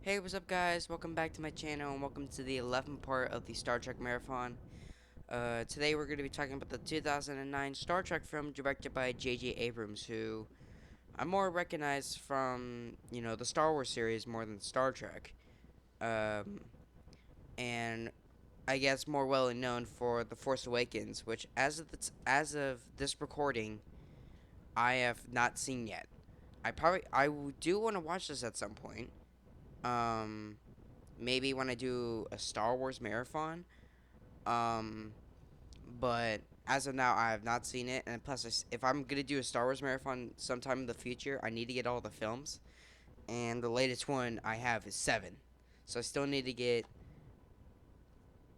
Hey, what's up, guys? Welcome back to my channel, and welcome to the 11th part of the Star Trek Marathon. Today we're going to be talking about the 2009 Star Trek film directed by J.J. Abrams, who I'm more recognized from, the Star Wars series more than Star Trek. Um, and I guess more well known for The Force Awakens, which as of this recording, I have not seen yet. I do want to watch this at some point. Um, Maybe when I do a Star Wars marathon. Um, but as of now, I have not seen it. And plus, if I'm gonna do a Star Wars marathon sometime in the future, I need to get all the films. And the latest one I have is 7. So I still need to get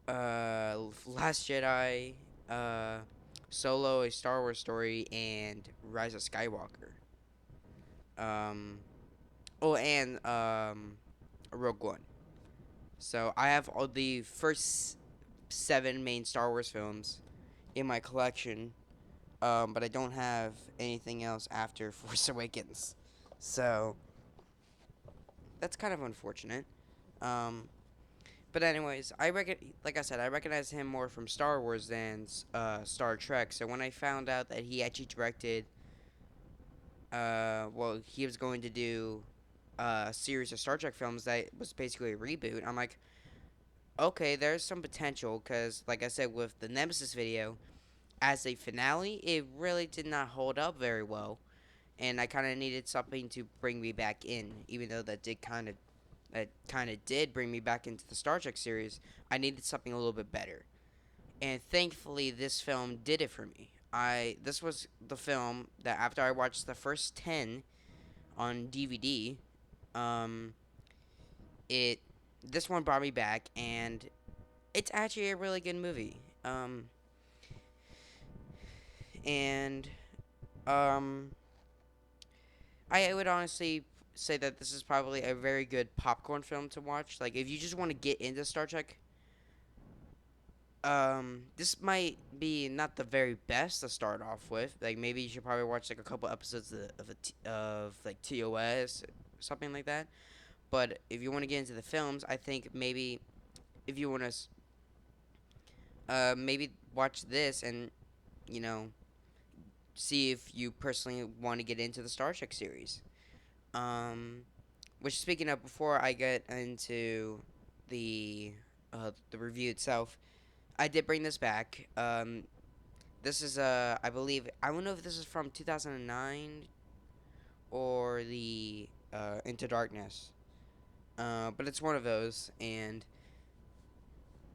Last Jedi, Solo, A Star Wars Story, and Rise of Skywalker. Um, and Rogue One. So I have all the first 7 main Star Wars films in my collection, but I don't have anything else after Force Awakens. So that's kind of unfortunate. Um, but anyways, like I said, I recognize him more from Star Wars than Star Trek. So when I found out that he actually directed, he was going to do a series of Star Trek films that was basically a reboot. I'm like, okay, there's some potential because, like I said, with the Nemesis video, as a finale, it really did not hold up very well, and I kind of needed something to bring me back in. Even though that did bring me back into the Star Trek series, I needed something a little bit better, and thankfully, this film did it for me. This was the film that after I watched the first 10 on DVD, um, it this one brought me back, and it's actually a really good movie. And um, I would honestly say that this is probably a very good popcorn film to watch. Like, if you just want to get into Star Trek, this might be not the very best to start off with. Like, maybe you should probably watch like a couple episodes of like TOS, something like that. But if you want to get into the films, I think maybe if you want to, maybe watch this and you know see if you personally want to get into the Star Trek series. Um, which, speaking of, before I get into the the review itself, I did bring this back. This is I believe, I don't know if this is from 2009 or the Into Darkness, but it's one of those, and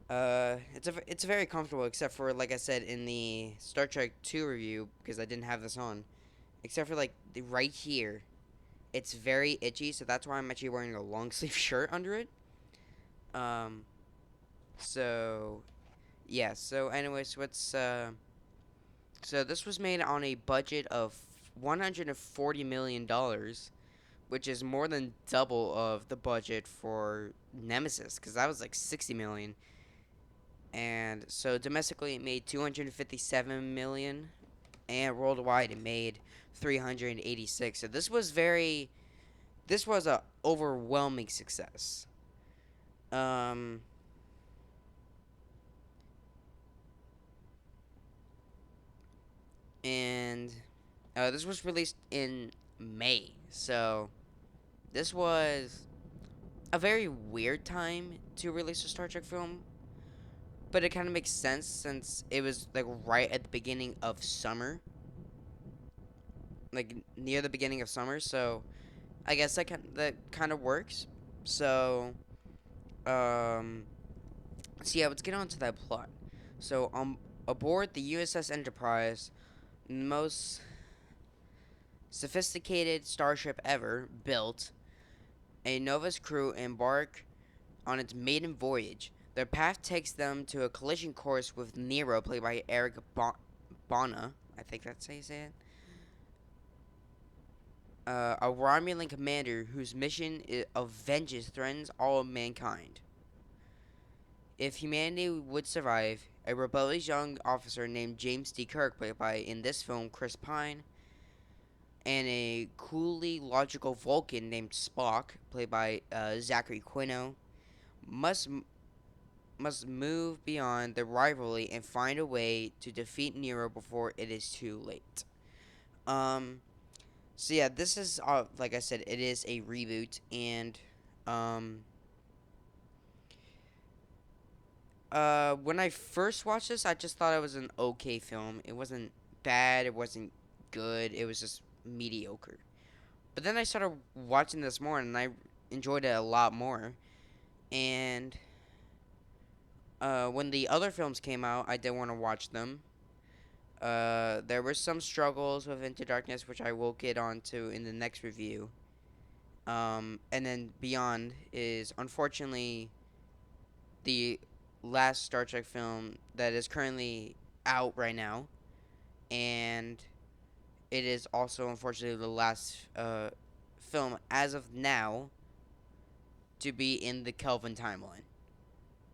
it's very comfortable, except for, like I said in the Star Trek 2 review, because I didn't have this on, except for like right here. It's very itchy, so that's why I'm actually wearing a long sleeve shirt under it. Um, so yeah. So anyways, so this was made on a budget of $140 million, which is more than double of the budget for Nemesis, because that was like 60 million. And so domestically, it made 257 million, and worldwide, it made 386. So this was a overwhelming success. Um, and this was released in May, so this was a very weird time to release a Star Trek film, but it kind of makes sense since it was like right at the beginning of summer, like near the beginning of summer. So I guess that kind of works. So um, so yeah, let's get on to that plot. So aboard the USS Enterprise, most sophisticated starship ever built, a Nova's crew embark on its maiden voyage. Their path takes them to a collision course with Nero, played by Eric Bana. I think that's how you say it. A Romulan commander whose mission of vengeance threatens all of mankind. If humanity would survive, a rebellious young officer named James D. Kirk, played by, in this film, Chris Pine, and a coolly logical Vulcan named Spock, played by Zachary Quino, must must move beyond the rivalry and find a way to defeat Nero before it is too late. Um, so yeah, this is like I said, it is a reboot, and um, when I first watched this, I just thought it was an okay film. It wasn't bad. It wasn't good. It was just mediocre. But then I started watching this more, and I enjoyed it a lot more. And when the other films came out, I didn't want to watch them. There were some struggles with Into Darkness, which I will get onto in the next review. And then Beyond is unfortunately the last Star Trek film that is currently out right now, and it is also unfortunately the last film as of now to be in the Kelvin timeline.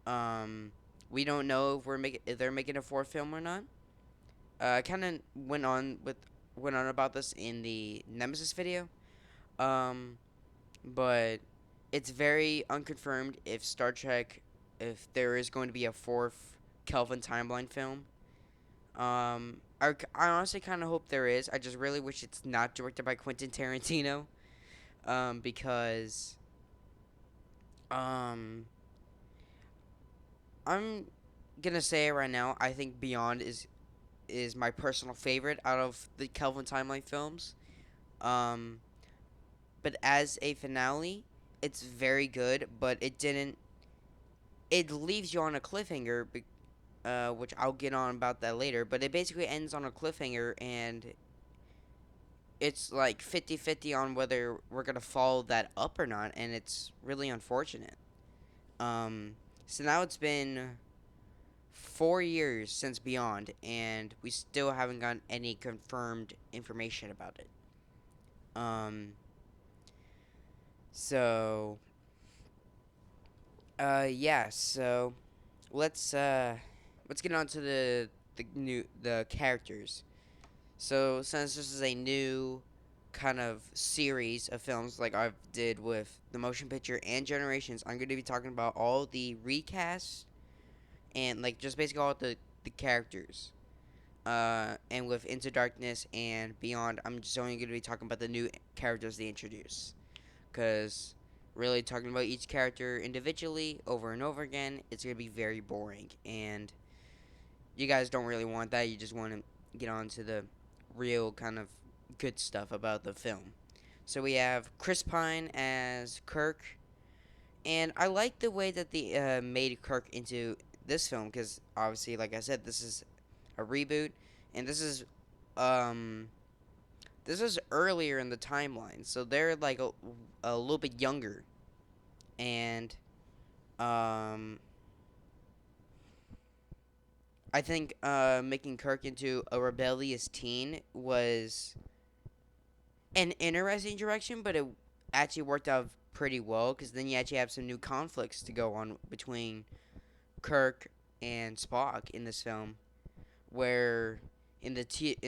Um, we don't know if they're making a fourth film or not. I kind of went on about this in the Nemesis video. Um, but it's very unconfirmed if there is going to be a fourth Kelvin timeline film. I honestly kind of hope there is. I just really wish it's not directed by Quentin Tarantino. Because um, I'm gonna say it right now. I think Beyond is my personal favorite out of the Kelvin timeline films. Um, but as a finale, it's very good. But it didn't. It leaves you on a cliffhanger, which I'll get on about that later. But it basically ends on a cliffhanger, and it's like 50-50 on whether we're going to follow that up or not, and it's really unfortunate. So now it's been 4 years since Beyond, and we still haven't gotten any confirmed information about it. Um, so, yeah, so let's, let's get on to the characters. So, since this is a new kind of series of films like I did with the motion picture and Generations, I'm going to be talking about all the recasts and like just basically all the characters. And with Into Darkness and Beyond, I'm just only going to be talking about the new characters they introduce. Because really talking about each character individually over and over again, it's going to be very boring. And you guys don't really want that. You just want to get on to the real kind of good stuff about the film. So we have Chris Pine as Kirk, and I like the way that they made Kirk into this film because obviously, like I said, this is a reboot, and um this is earlier in the timeline, so they're like a little bit younger, and um I think making Kirk into a rebellious teen was an interesting direction, but it actually worked out pretty well because then you actually have some new conflicts to go on between Kirk and Spock in this film, where in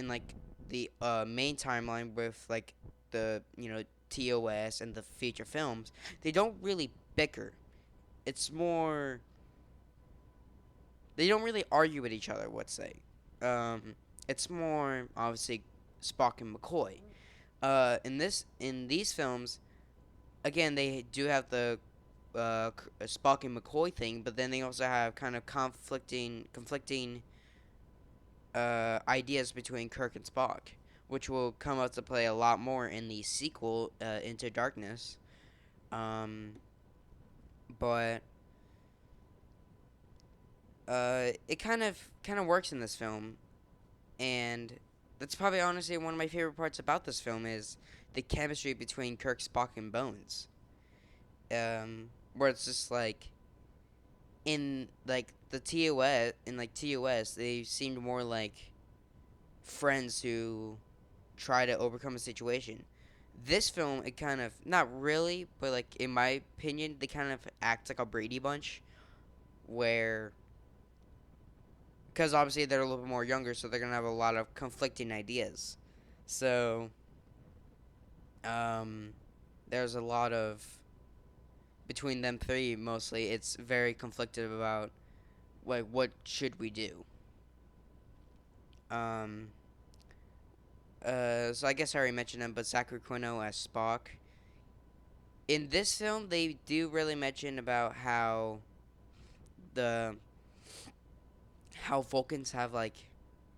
like the main timeline with like the TOS and the feature films, they don't really bicker. It's more they don't really argue with each other. Let's say, it's more obviously Spock and McCoy. In these films, again, they do have the Spock and McCoy thing, but then they also have kind of conflicting ideas between Kirk and Spock, which will come out to play a lot more in the sequel, Into Darkness. Um, but it kind of works in this film, and that's probably honestly one of my favorite parts about this film is the chemistry between Kirk, Spock, and Bones. Where it's just like in like the TOS, they seemed more like friends who try to overcome a situation. This film, it kind of not really, but like in my opinion, they kind of act like a Brady Bunch, where because obviously they're a little bit more younger, so they're gonna have a lot of conflicting ideas. So Um, there's a lot of between them three mostly. It's very conflicted about like what should we do. Um, so I guess I already mentioned him, but Zachary Quino as Spock. In this film, they do really mention about the how Vulcans have like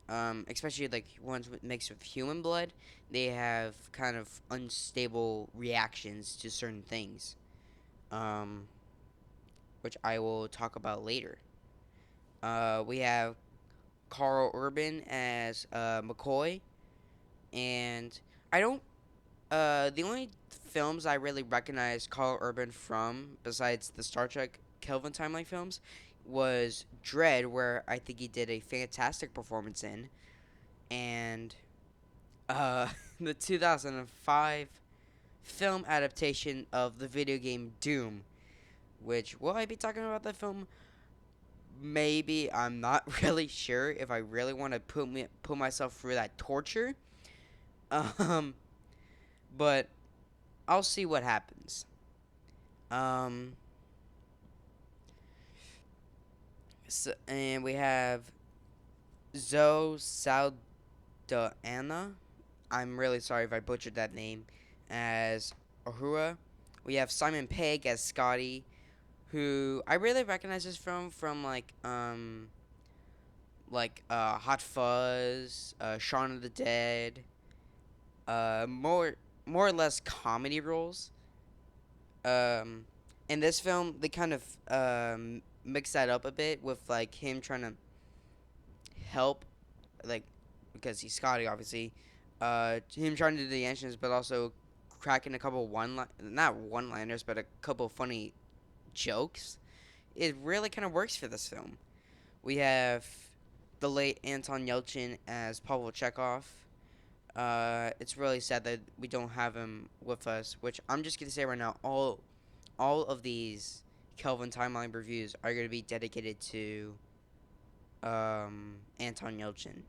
especially like ones mixed with human blood, they have kind of unstable reactions to certain things, um, which I will talk about later. We have Carl Urban as McCoy, and I don't. The only films I really recognize Carl Urban from, besides the Star Trek Kelvin timeline films, was Dread, where I think he did a fantastic performance in, and uh, the 2005 film adaptation of the video game Doom, which will I be talking about that film? Maybe. I'm not really sure if I really want to put myself through that torture. Um, but I'll see what happens. Um, and we have Zoe Saldana. I'm really sorry if I butchered that name. As Ahura. We have Simon Pegg as Scotty, who I really recognize this from Hot Fuzz, Shaun of the Dead, more or less comedy roles. Um, in this film, they kind of mix that up a bit with like him trying to help, like because he's Scotty, obviously. Him trying to do the engines, but also cracking a couple not one liners, but a couple funny jokes. It really kind of works for this film. We have the late Anton Yelchin as Pavel Chekhov. It's really sad that we don't have him with us, which I'm just gonna say right now, all of these Kelvin timeline reviews are gonna be dedicated to Anton Yelchin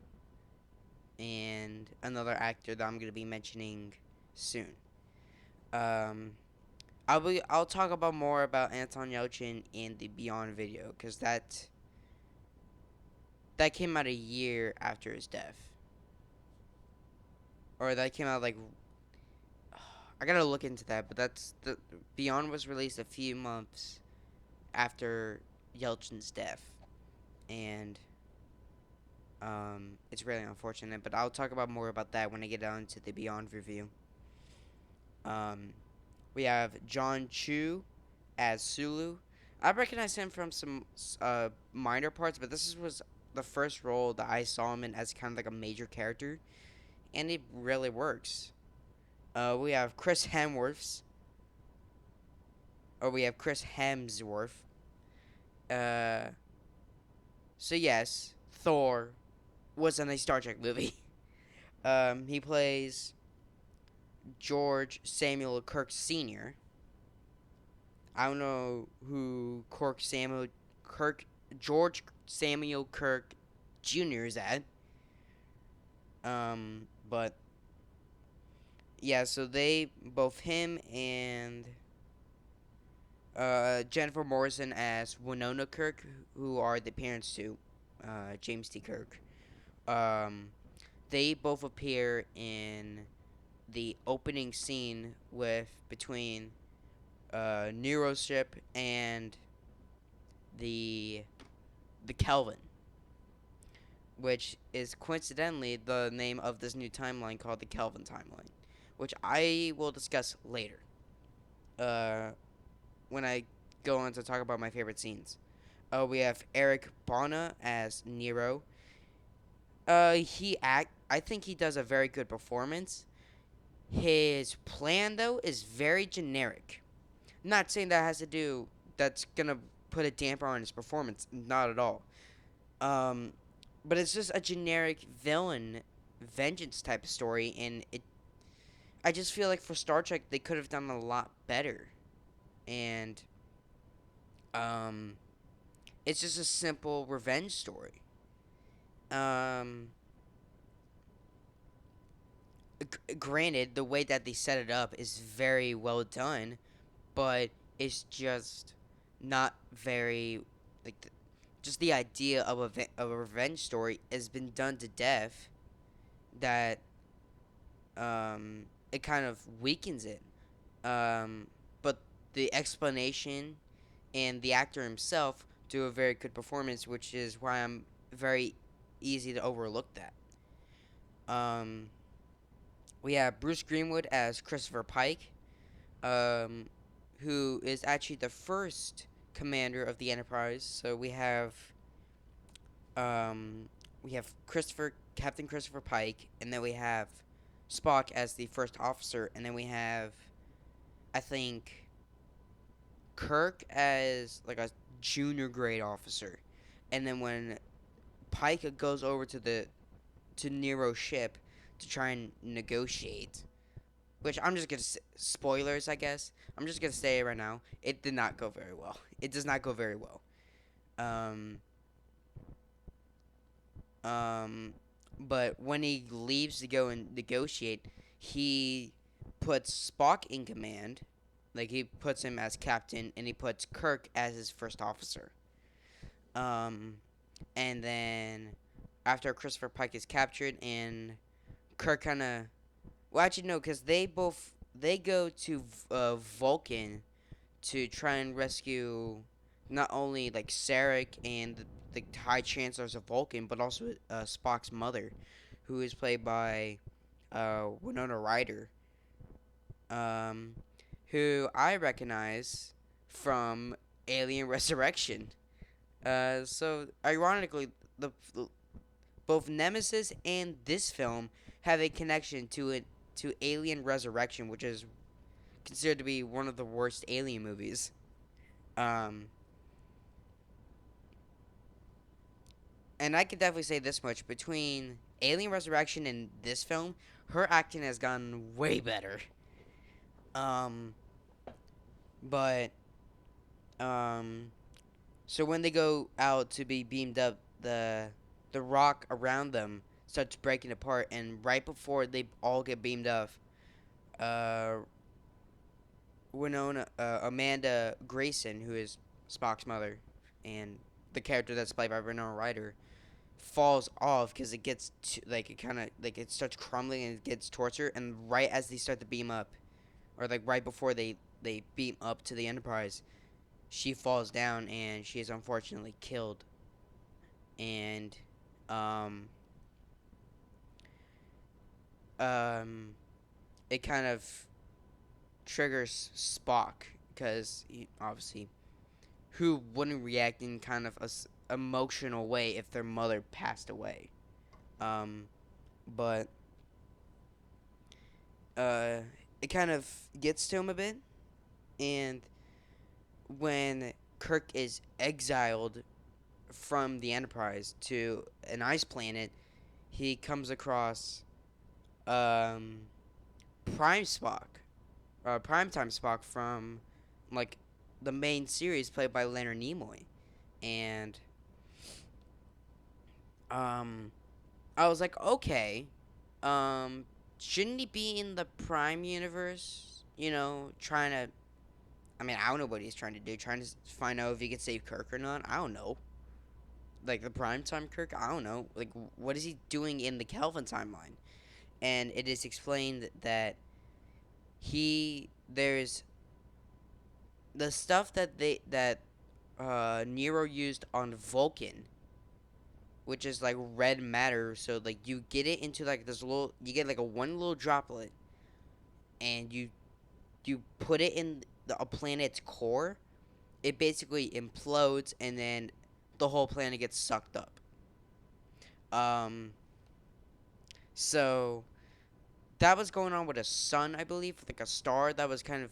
and another actor that I'm gonna be mentioning soon. Um, I'll talk about more about Anton Yelchin in the Beyond video because that came out a year after his death, or that came out like I gotta look into that, but that's the Beyond was released a few months after Yelchin's death, and it's really unfortunate. But I'll talk about more about that when I get on to the Beyond review. Um, we have John Chu as Sulu. I recognize him from some minor parts, but was the first role that I saw him in as kind of like a major character, and it really works. We have Chris Hemsworth. Uh, so yes, Thor was in a Star Trek movie. He plays George Samuel Kirk Sr. I don't know who George Samuel Kirk Jr. is at. But yeah, so they both him and Jennifer Morrison as Winona Kirk, who are the parents to James T. Kirk. Um, they both appear in the opening scene with between Nero ship and the the Kelvin, which is coincidentally the name of this new timeline called the Kelvin timeline, which I will discuss later. Uh, when I go on to talk about my favorite scenes. We have Eric Bana as Nero. I think he does a very good performance. His plan though is very generic. Not saying that's gonna put a damper on his performance. Not at all. Um, but it's just a generic villain vengeance type of story, and it. I just feel like for Star Trek they could have done a lot better, and um, it's just a simple revenge story. Um, Granted, the way that they set it up is very well done, but it's just not very like just the idea of of a revenge story has been done to death that it kind of weakens it. But the explanation and the actor himself do a very good performance, which is why I'm very easy to overlook that. Um, we have Bruce Greenwood as Christopher Pike, um, who is actually the first commander of the Enterprise. So um, we have Captain Christopher Pike, and then we have Spock as the first officer, and then we have, I think, Kirk as like a junior grade officer, and then when Pike goes over to Nero's ship to try and negotiate, which I'm just gonna spoilers, I guess. I'm just gonna say it right now. It did not go very well. It does not go very well. Um, um, but when he leaves to go and negotiate, he puts Spock in command. Like he puts him as captain, and he puts Kirk as his first officer. Um, and then after Christopher Pike is captured, and Kirk kind of, well, actually no, because they go to Vulcan to try and rescue not only like Sarek and the High Chancellors of Vulcan, but also Spock's mother, who is played by Winona Ryder, um, who I recognize from Alien Resurrection. So ironically, the both Nemesis and this film have a connection to Alien Resurrection, which is considered to be one of the worst Alien movies. Um, and I could definitely say this much: between Alien Resurrection and this film, her acting has gotten way better. Um, but um, so when they go out to be beamed up, the rock around them starts breaking apart, and right before they all get beamed up, uh, Amanda Grayson, who is Spock's mother, and the character that's played by Winona Ryder, falls off because it gets like it kind of like it starts crumbling and it gets tortured, and right as they start to beam up, or like right before they beam up to the Enterprise, she falls down and she is unfortunately killed, and um um it kind of triggers Spock because he obviously who wouldn't react in kind of a emotional way if their mother passed away. Um, but uh, it kind of gets to him a bit, and when Kirk is exiled from the Enterprise to an ice planet, he comes across um, Prime Spock, Primetime Spock from like the main series played by Leonard Nimoy, and um, I was like, okay, um, shouldn't he be in the Prime universe? You know, trying to. I mean, I don't know what he's trying to do. Trying to find out if he can save Kirk or not. I don't know. Like the primetime Kirk. I don't know. Like, what is he doing in the Kelvin timeline? And it is explained that there's the stuff that Nero used on Vulcan, which is like red matter. So like you get it into like this little, you get like a one little droplet, and you put it in a planet's core. It basically implodes, and then the whole planet gets sucked up. Um, so that was going on with a sun, I believe, like a star that was kind of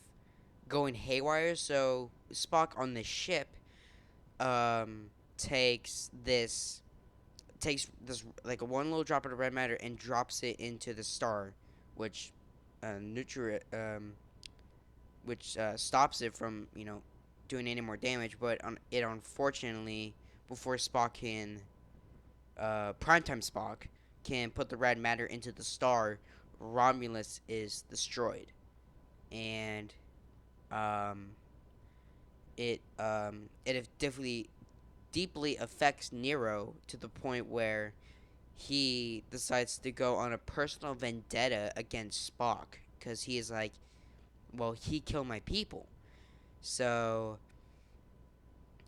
going haywire. So Spock on this ship um, takes this like a one little drop of red matter and drops it into the star, which nutri which stops it from doing any more damage. But it unfortunately, before Spock can primetime Spock can put the red matter into the star, Romulus is destroyed, and um, it deeply affects Nero to the point where he decides to go on a personal vendetta against Spock because he is like, well, he killed my people. So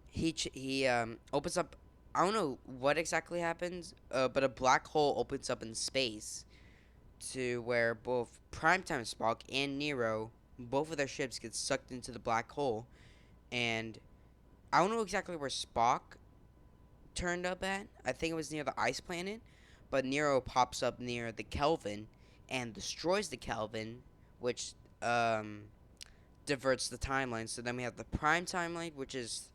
he opens up. I don't know what exactly happens, but a black hole opens up in space to where both Primetime Spock and Nero, both of their ships get sucked into the black hole, and I don't know exactly where Spock turned up at. I think it was near the ice planet, but Nero pops up near the Kelvin and destroys the Kelvin, which um, diverts the timeline. So then we have the Prime timeline, which is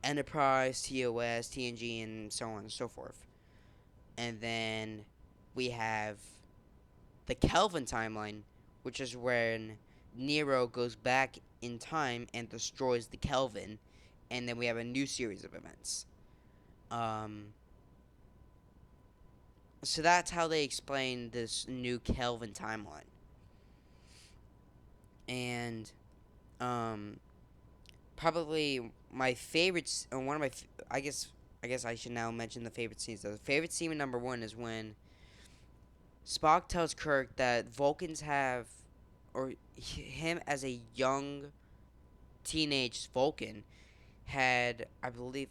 Enterprise, TOS, TNG, and so on and so forth. And then we have the Kelvin timeline, which is when Nero goes back in time and destroys the Kelvin, and then we have a new series of events. Um, so that's how they explain this new Kelvin timeline. And um, probably my favorites, one of my, I guess I should now mention the favorite scenes. The favorite scene number one is when Spock tells Kirk that Vulcans have, or him as a young teenage Vulcan had, I believe,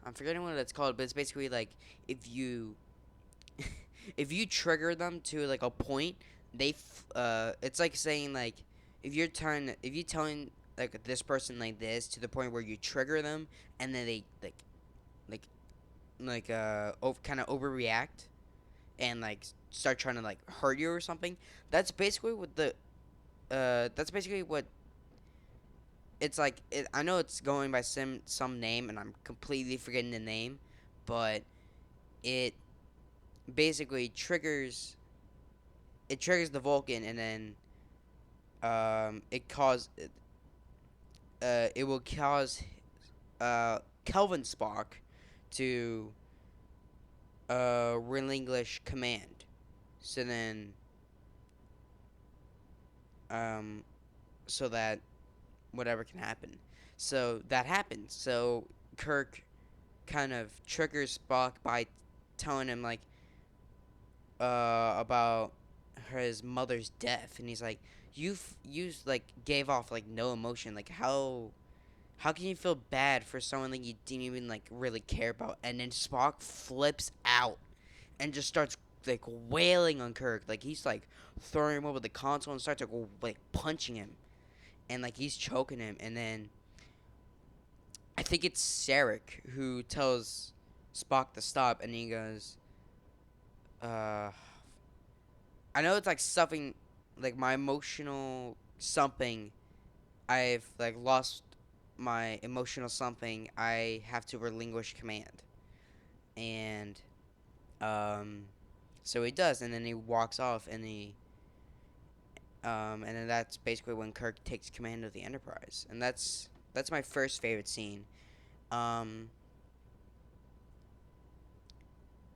I'm forgetting what it's called, but it's basically like if you if you trigger them to like a point, it's like saying like if you telling like this person like this to the point where you trigger them and then they like kind of overreact and like start trying to like hurt you or something. That's basically what the that's basically what it's like. I know it's going by some name and I'm completely forgetting the name, but it basically triggers the Vulcan, and then it will cause Kelvin Spock to relinquish command. So then um, so that whatever can happen. So that happens. So Kirk kind of triggers Spock by telling him like about his mother's death, and he's like, you like gave off like no emotion. Like how can you feel bad for someone that you didn't even like really care about? And then Spock flips out and just starts like wailing on Kirk. Like he's like throwing him over the console and starts like punching him, and like he's choking him. And then I think it's Sarek who tells Spock to stop, and he goes, uh, I know it's like something, like my emotional something. I've like lost my emotional something. I have to relinquish command, and um, so he does, and then he walks off, and then that's basically when Kirk takes command of the Enterprise, and that's my first favorite scene. Um,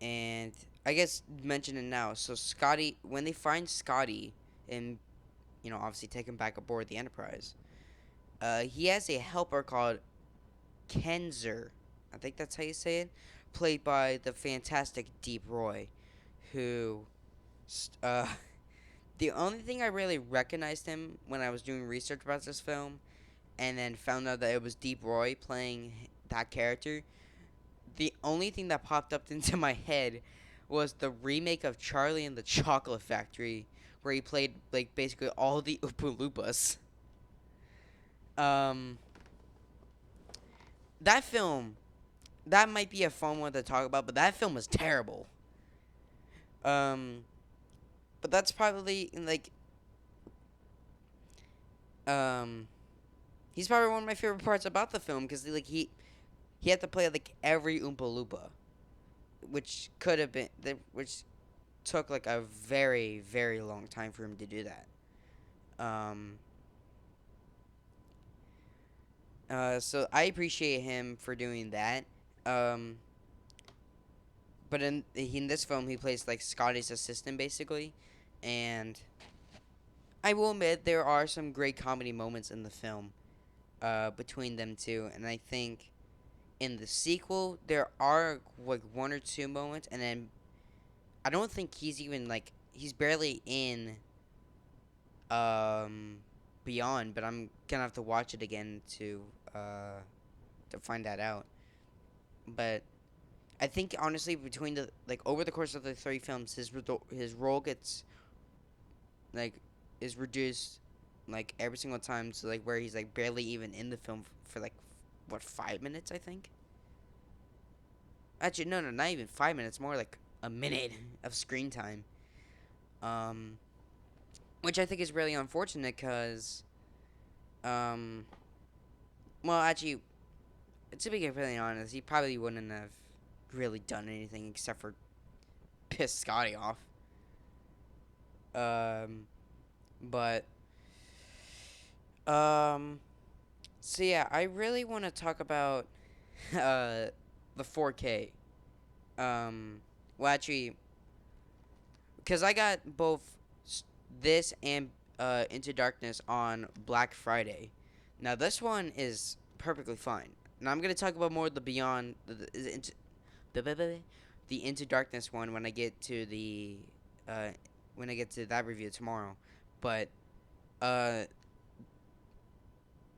and I guess mention it now. So Scotty, when they find Scotty, and obviously take him back aboard the Enterprise, he has a helper called Kenzer. I think that's how you say it. Played by the fantastic Deep Roy, who, uh, the only thing I really recognized him when I was doing research about this film, and then found out that it was Deep Roy playing that character. The only thing that popped up into my head was the remake of Charlie and the Chocolate Factory, where he played like basically all the Oompa Loompas. Um, that film, that might be a fun one to talk about, but that film was terrible. Um, but that's probably like um, he's probably one of my favorite parts about the film because like he had to play like every Oompa Loompa, which could have been which took like a very very long time for him to do that. Um, so I appreciate him for doing that. Um, but in this film he plays like Scotty's assistant basically, and I will admit there are some great comedy moments in the film between them two, and I think in the sequel there are like one or two moments, and then I don't think he's even like he's barely in um Beyond, but I'm gonna have to watch it again to find that out. But I think honestly between the like over the course of the three films, his role gets like is reduced like every single time to like where he's like barely even in the film for like what 5 minutes I think. Actually, no, not even 5 minutes, more like a minute of screen time. Um, which I think is really unfortunate because, um, well, actually, to be completely honest, he probably wouldn't have really done anything except for piss Scotty off. Um, but, um, so yeah, I really want to talk about, the 4K. Um, well, actually, because I got both this and Into Darkness on Black Friday. Now this one is perfectly fine. Now I'm gonna talk about more of the Beyond the Into Darkness one uh, when I get to that review tomorrow. But uh,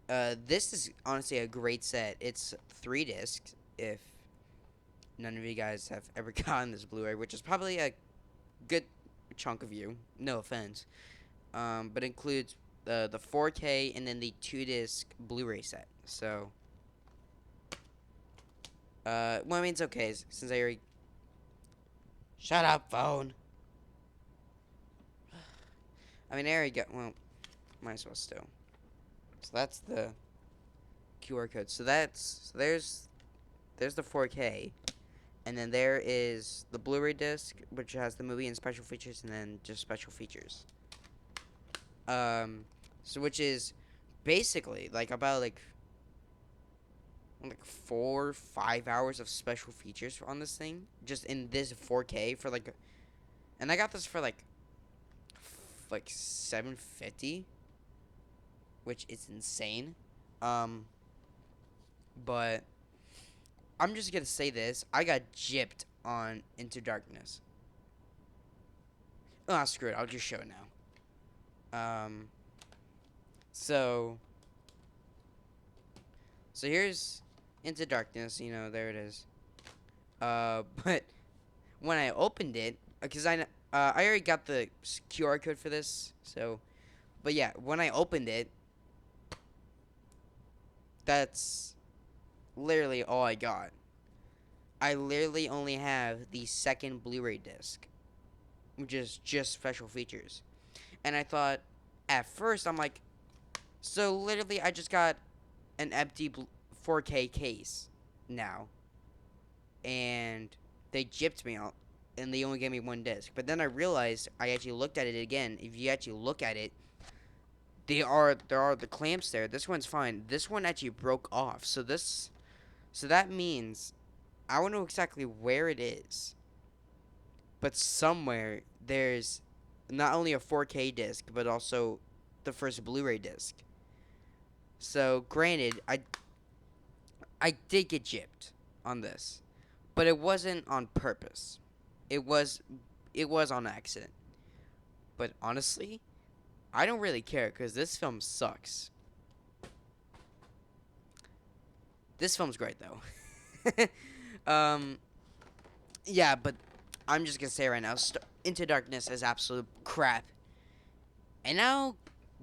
this is honestly a great set. It's 3 discs. If none of you guys have ever gotten this Blu-ray, which is probably a good chunk of you. No offense. But includes the 4K and then the 2 disc Blu-ray set. So, well, I mean it's okay since I already. Shut up, phone. I mean I already got. Well, might as well still. So that's the QR code. There's the 4K, and then there is the Blu-ray disc, which has the movie and special features, and then just special features. Um, so which is basically like about like 4 5 hours of special features on this thing, just in this 4K for like, and I got this for like 750, which is insane. Um, but I'm just gonna say this: I got gypped on Into Darkness. Ah, screw it. I'll just show it now. So here's Into Darkness. You know, there it is. But when I opened it, because I already got the QR code for this, so, but yeah, when I opened it, that's literally all I got. I literally only have the second Blu-ray disc, which is just special features. And I thought, at first, I'm like, so literally I just got an empty 4K case now, and they gypped me out, and they only gave me 1 disc. But then I realized I actually looked at it again. If you actually look at it, there are the clamps there. This one's fine. This one actually broke off. So that means I don't know exactly where it is, but somewhere there's not only a 4K disc but also the first Blu-ray disc. So granted, I did get gypped on this, but it wasn't on purpose. It was it was on accident. But honestly, I don't really care because this film sucks. This film's great though. um, yeah, but I'm just gonna say right now, Into Darkness is absolute crap. And I'll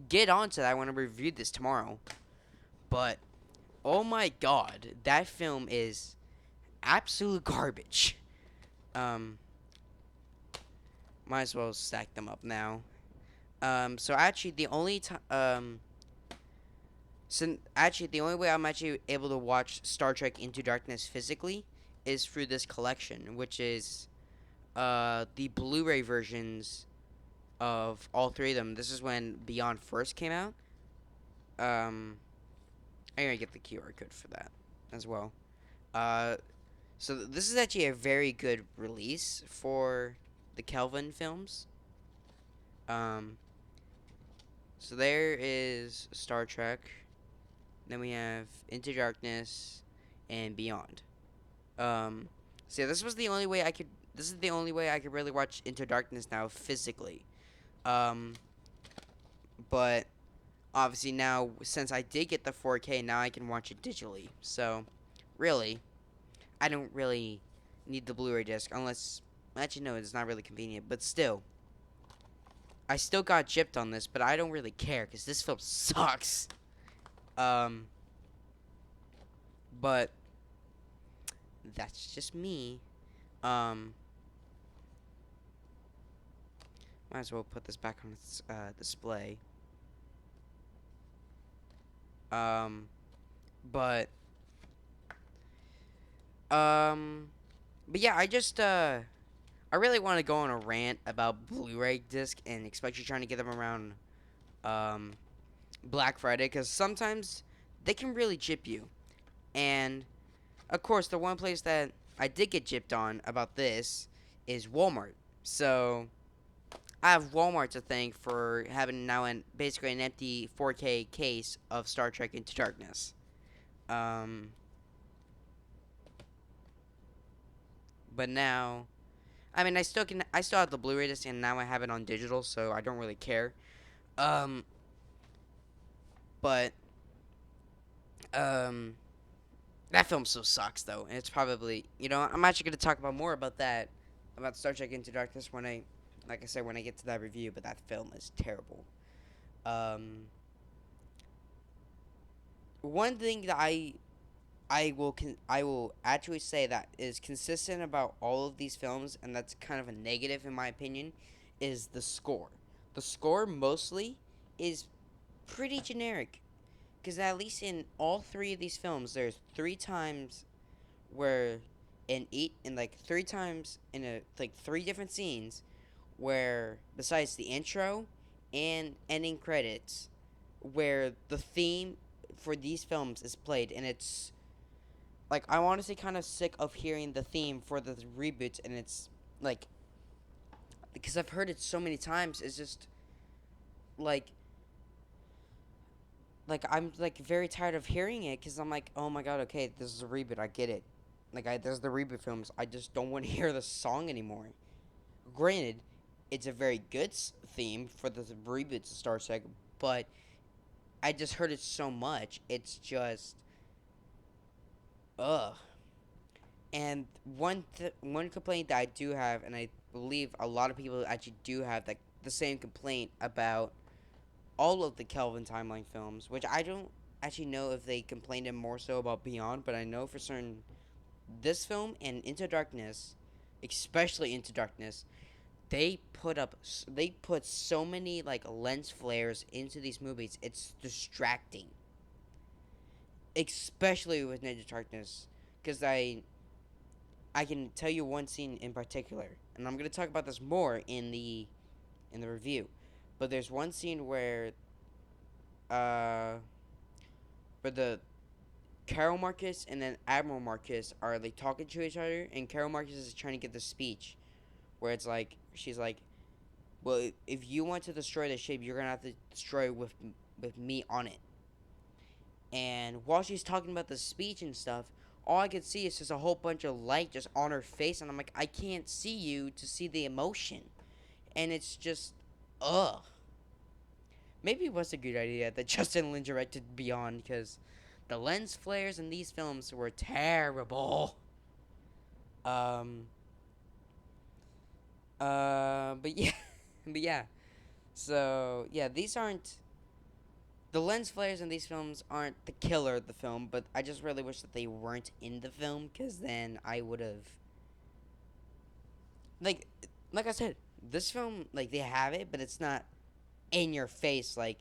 get onto that when I review this tomorrow. But oh my god, that film is absolute garbage. Um, might as well stack them up now. So actually the only time So actually, the only way I'm actually able to watch Star Trek Into Darkness physically is through this collection, which is the Blu-ray versions of all three of them. This is when Beyond first came out. I'm gonna get the QR code for that as well. Uh, So this is actually a very good release for the Kelvin films. Um, so there is Star Trek. Then we have Into Darkness and Beyond. Um, so yeah, this was the only way I could. This is the only way I could really watch Into Darkness now physically. Um, but obviously now since I did get the 4K, now I can watch it digitally. So really, I don't really need the Blu-ray disc unless actually no, it's not really convenient. But still, I still got gypped on this, but I don't really care because this film sucks. Um, but that's just me. Um, might as well put this back on its display. Um, but um, but yeah, I really want to go on a rant about Blu-ray disc and especially trying to get them around um Black Friday because sometimes they can really chip you. And of course, the one place that I did get gypped on about this is Walmart. So I have Walmart to thank for having now basically an empty 4K case of Star Trek Into Darkness. Um, but now, I mean, I still have the Blu-ray disc, and now I have it on digital, so I don't really care. Um, but um, that film still sucks though, and it's probably I'm actually gonna talk about more about that about Star Trek Into Darkness when like I said, when I get to that review. But that film is terrible. Um, one thing that I will actually say that is consistent about all of these films, and that's kind of a negative in my opinion, is the score. The score mostly is pretty generic, because at least in all three of these films, there's three times where in like three times in a like three different scenes where besides the intro and ending credits where the theme for these films is played, and it's like I'm honestly kind of sick of hearing the theme for the reboots, and it's like because I've heard it so many times, it's just like I'm like very tired of hearing it because I'm like, oh my god, okay, this is a reboot, I get it. Like this is the reboot films. I just don't want to hear the song anymore. Granted, it's a very good theme for the reboots of Star Trek, but I just heard it so much. It's just ugh. And one complaint that I do have, and I believe a lot of people actually do have like the same complaint about all of the Kelvin timeline films, which I don't actually know if they complained more so about Beyond, but I know for certain this film and Into Darkness, especially Into Darkness, they put so many like lens flares into these movies. It's distracting, especially with Into Darkness, because I can tell you one scene in particular, and I'm gonna talk about this more in the review. But there's one scene uh where the Carol Marcus and then Admiral Marcus are like talking to each other, and Carol Marcus is trying to get the speech where it's like she's like, "Well, if you want to destroy the ship, you're gonna have to destroy it with me on it." And while she's talking about the speech and stuff, all I could see is just a whole bunch of light just on her face, and I'm like, I can't see you to see the emotion, and it's just, ugh. Maybe it was a good idea that Justin Lin directed Beyond, because the lens flares in these films were terrible. Um, but yeah, but yeah. So yeah, these aren't the lens flares in these films aren't the killer of the film, but I just really wish that they weren't in the film, because then I would have like like I said, this film like they have it, but it's not in your face like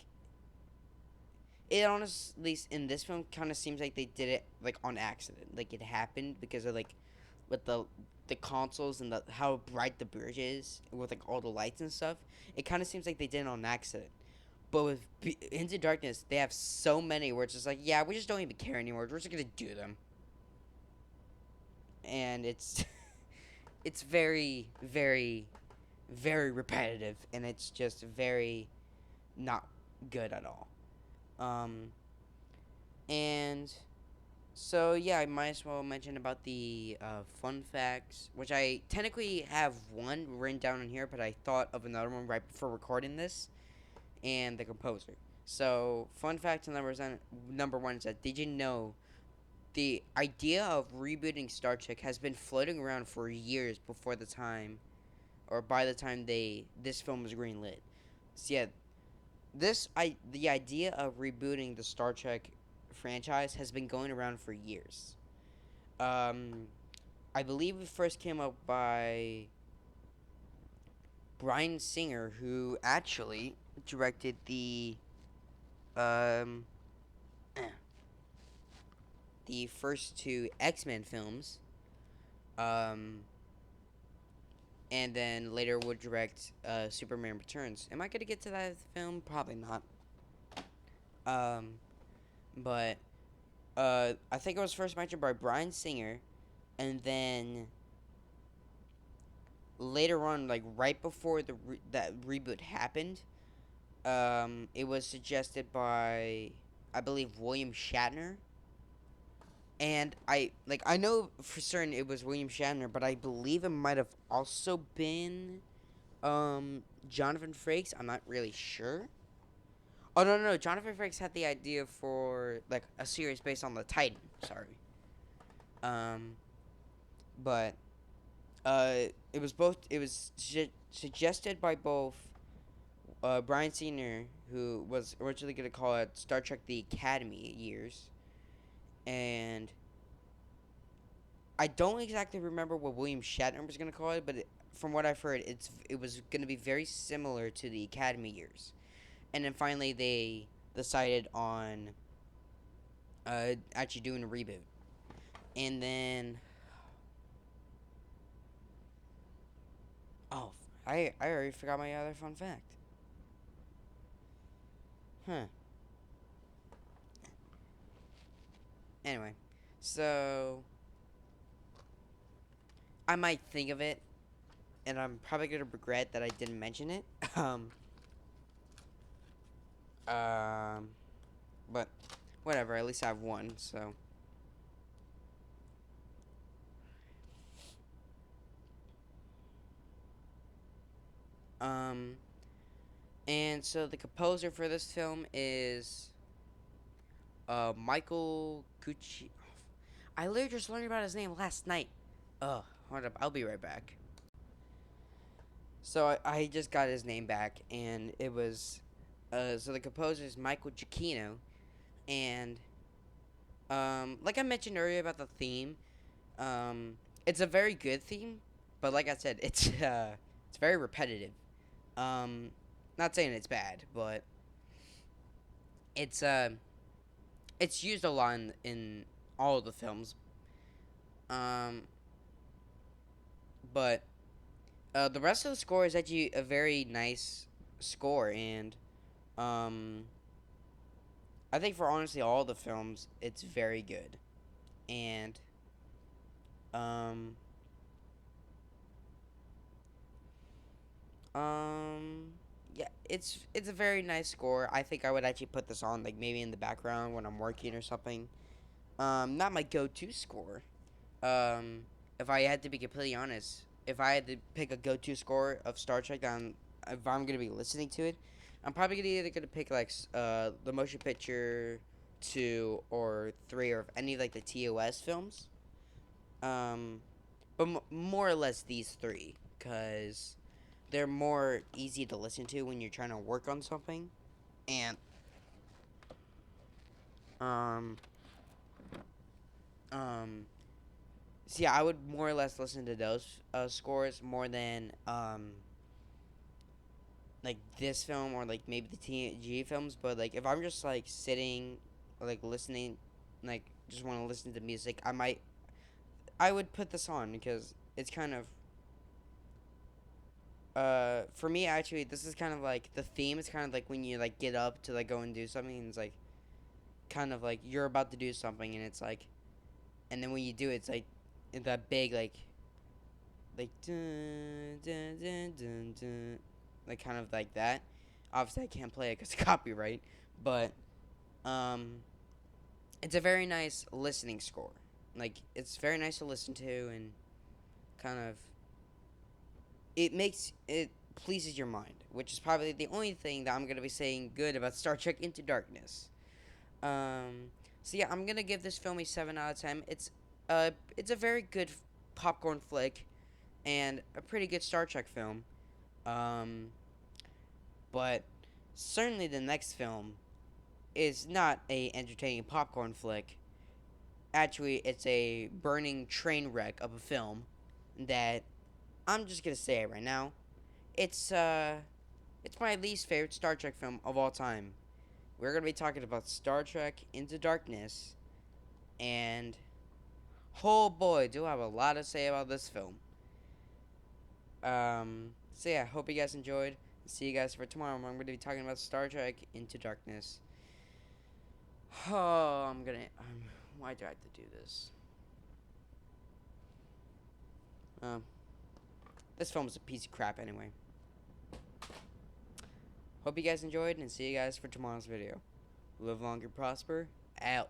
it honestly in this film kind of seems like they did it like on accident. Like it happened because of like with the consoles and the how bright the bridge is with like all the lights and stuff. It kind of seems like they did it on accident. But with Into Darkness, they have so many where it's just like, yeah, we just don't even care anymore. We're just gonna do them. and it's it's very, very, very repetitive, and it's just very not good at all. Um, and so yeah, I might as well mention about the fun facts, which I technically have one written down in here, but I thought of another one right before recording this, and the composer. So fun fact number one is that did you know the idea of rebooting Star Trek has been floating around for years before the time, or by the time this film was greenlit. So yeah, the idea of rebooting the Star Trek franchise has been going around for years. Um, I believe it first came up by Bryan Singer, who actually directed um the first two X-Men films. Um, and then later would direct Superman Returns. Am I gonna get to that film? Probably not. Um, but I think it was first mentioned by Bryan Singer, and then later on, like right before that reboot happened, it was suggested by I believe William Shatner, and I know for certain it was William Shatner, but I believe it might have also been Jonathan Frakes. I'm not really sure. Oh no, Jonathan Frakes had the idea for like a series based on the Titan. Sorry. Um, but it was both. It was suggested by both Bryan Singer, who was originally going to call it Star Trek: The Academy years, and I don't exactly remember what William Shatner was going to call it, but from what I've heard, it was going to be very similar to the Academy years. And then finally, they decided on actually doing a reboot. And then, oh, I already forgot my other fun fact. Huh. Anyway, so I might think of it, and I'm probably gonna regret that I didn't mention it. Um, but whatever. At least I have one. So, um, and so the composer for this film is Michael Gucci. I literally just learned about his name last night. Hold up. I'll be right back. So I just got his name back, and it was so the composer is Michael Giacchino, and like I mentioned earlier about the theme, it's a very good theme, but like I said, it's very repetitive. Um, Not saying it's bad, but it's uh it's used a lot in all of the films. Um, but the rest of the score is actually a very nice score, and um, I think for honestly all the films, it's very good, and um, um, yeah, it's a very nice score. I think I would actually put this on like maybe in the background when I'm working or something. Not my go-to score. Um, if I had to be completely honest, if I had to pick a go-to score of Star Trek, if I'm gonna be listening to it, I'm probably either gonna pick like the motion picture 2 or 3 or any of like the TOS films. Um, but more or less these three, cause they're more easy to listen to when you're trying to work on something, and um um so yeah, I would more or less listen to those scores more than like this film or like maybe the TNG films. But like if I'm just like sitting, like listening, like just want to listen to music, I would put this on because it's kind of for me actually this is kind of like the theme is kind of like when you like get up to like go and do something, and it's like kind of like you're about to do something, and it's like, and then when you do it, it's like that big like dun, dun, dun, dun, dun, like kind of like that. Obviously, I can't play it because of copyright, but um, it's a very nice listening score. Like it's very nice to listen to, and kind of it pleases your mind, which is probably the only thing that I'm gonna be saying good about Star Trek Into Darkness. Um, so yeah, I'm gonna give this film a 7 out of 10. It's a very good popcorn flick and a pretty good Star Trek film. Um, but certainly the next film is not a entertaining popcorn flick. Actually, it's a burning train wreck of a film that I'm just gonna say it right now. It's my least favorite Star Trek film of all time. We're gonna be talking about Star Trek Into Darkness, and oh boy, do I have a lot to say about this film. So yeah, hope you guys enjoyed. See you guys for tomorrow. Where I'm gonna be talking about Star Trek Into Darkness. Oh, why do I have to do this? Um, this film is a piece of crap anyway. Hope you guys enjoyed, and see you guys for tomorrow's video. Live long and prosper. Out.